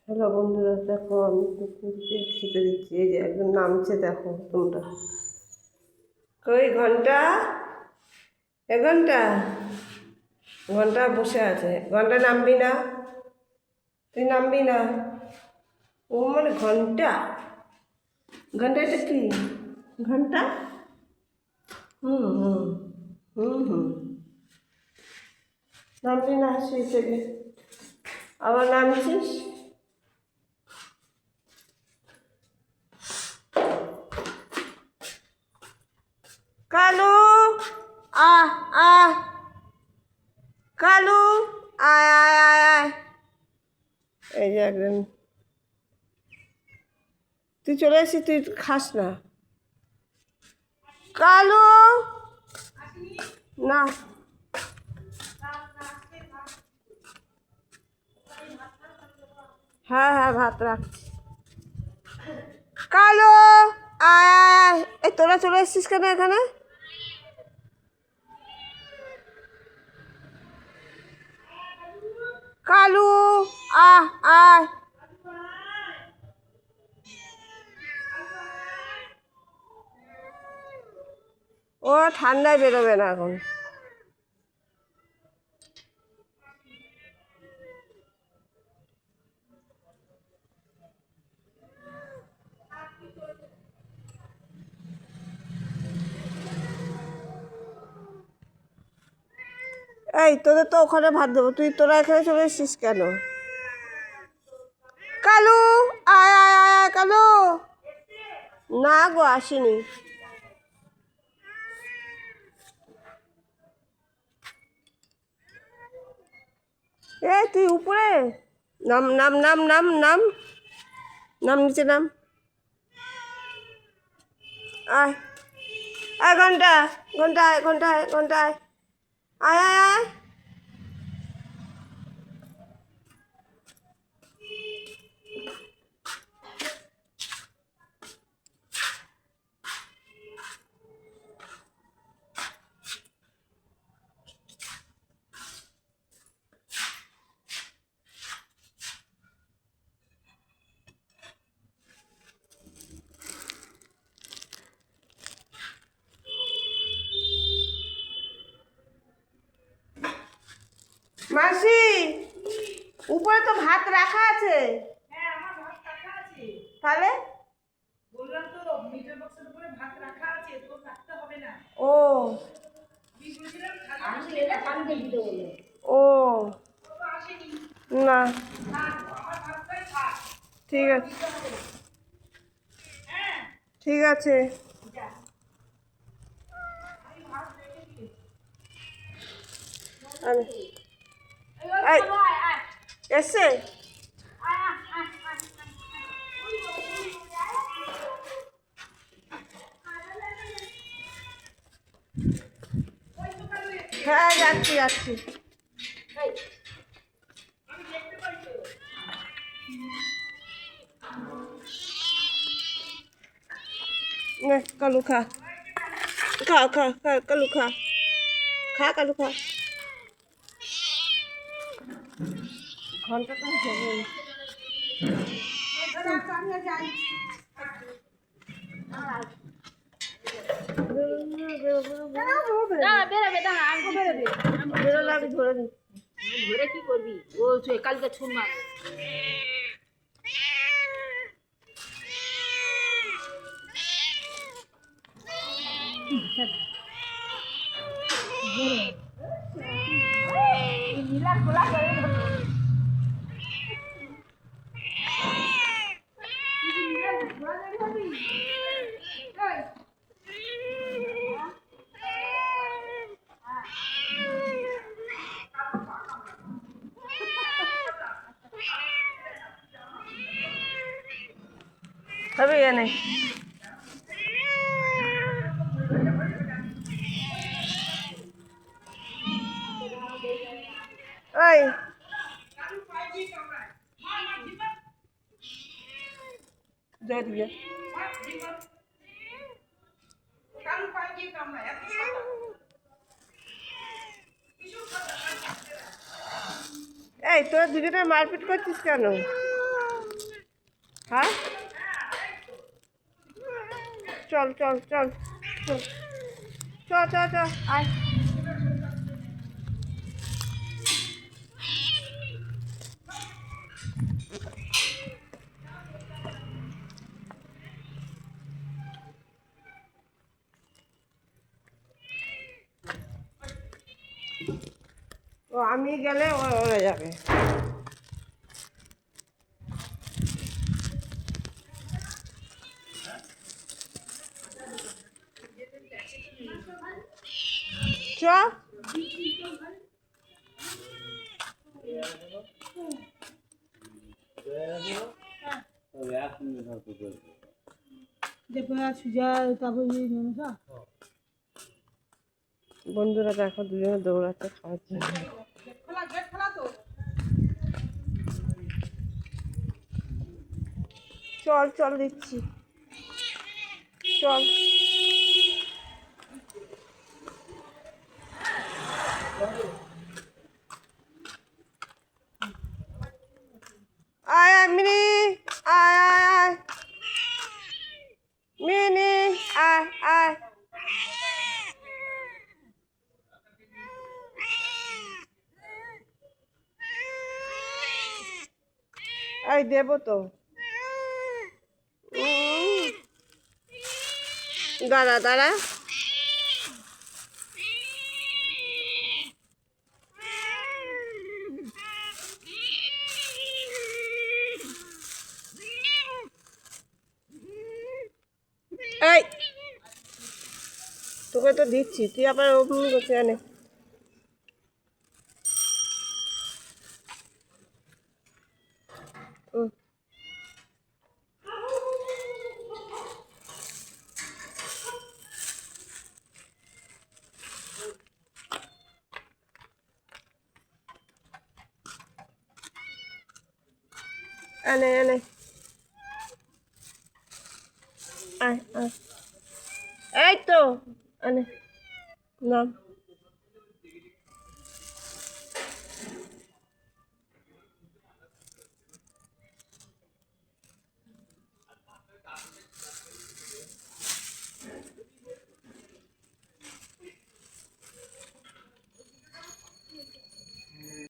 Hello বন্ধুরা, দেখো আমি কুকুরকে খেতে দিচ্ছি। এই যে একজন নামছে, দেখো তোমরা। কই ঘন্টা, এ ঘন্টা, ঘন্টা বসে আছে। ঘন্টা নামবি না? তুই নামবি না? ও মানে ঘন্টা, ঘন্টা এটা কি ঘন্টা? হুম হুম হুম হুম নামবি না শুয়ে থেকে? আবার নামছিস? কালু, আহ আহ, কালু, আয় আয় আয় আয়। এই যে একজন, তুই চলে এসেছিস, তুই খাস না? কালু, না, হ্যাঁ হ্যাঁ ভাত রাখছি। কালু, আয় আয় আয়। এই তোরা চলে এসেছিস কেন এখানে? কালু, আহ আয়। ও ঠান্ডায় বেরোবে না এখন। এই তোদের তো ওখানে ভাত দেবো, তোরা এখানে চলে এসেছিস কেন? কালু, আয় আয় আয় আয় কালু। না গো, আসেনি। এই তুই উপরে নাম, নাম নাম নাম নাম, নাম নিচে নাম। আয় আয় ঘন্টা, ঘন্টায় ঘন্টায় ঘন্টায়, আয় আয় আয়। মাসি, উপরে তো ভাত রাখা আছে। হ্যাঁ, আমার ভাত রাখা আছে। তাহলে বললাম তো মিটার বক্সের উপরে ভাত রাখা আছে, তো রাখতে হবে না। ও আমি বলছিলাম আমি এটা পানি দিয়ে দিতে বলে। ও ও তো আসেনি। না, না, আমার ভাতটাই থাক। ঠিক আছে, দিতে হবে না। হ্যাঁ, ঠিক আছে। যা। আমি ভাত রেখে দিয়েছি। আমি- এই ওই এই, চলো, আয় আয় এসছে? আয় আয় আয় আয় আয়। ওই তো, ওই তো, ওই তো কালু এসছে। হ্যাঁ যাচ্ছি যাচ্ছি। এই, আমি দেখতে পাই তো। নে কালু খা, খা খা খা কালু খা, খা কালু খা। ঘন্টাটা হবে। দাঁড়া, বেরোবে, দাঁড়া, আমি বেরোবে। বেরোলে আমি ধরে নিই। ধরে কি করবি? ও কালকে ছুন মারবে। নীলার গোলা করে দেবো। নীলার গোলা করে দিবি? এই, হবে এনে। ওই জয় দিয়ে এই তোরা দুজনে মারপিট করছিস কেন? হ্যাঁ চল চল চল চল চল চল চল আয় ও আমি গেলে ওরা যাবে চ বন্ধুরা দেখো দুজনে দৌড়াচ্ছে খাওয়ার জন্য চল চল দিচ্ছি চল আয় আয় মিনি আয় আয় আয় মিনি আয় আয় এই দেবো তো দাঁড়া দাঁড়া এই তোকে তো দিচ্ছি তুই আবার ওপেন করতে আনে আনে আনে আয় আয় এই তো আনে নাম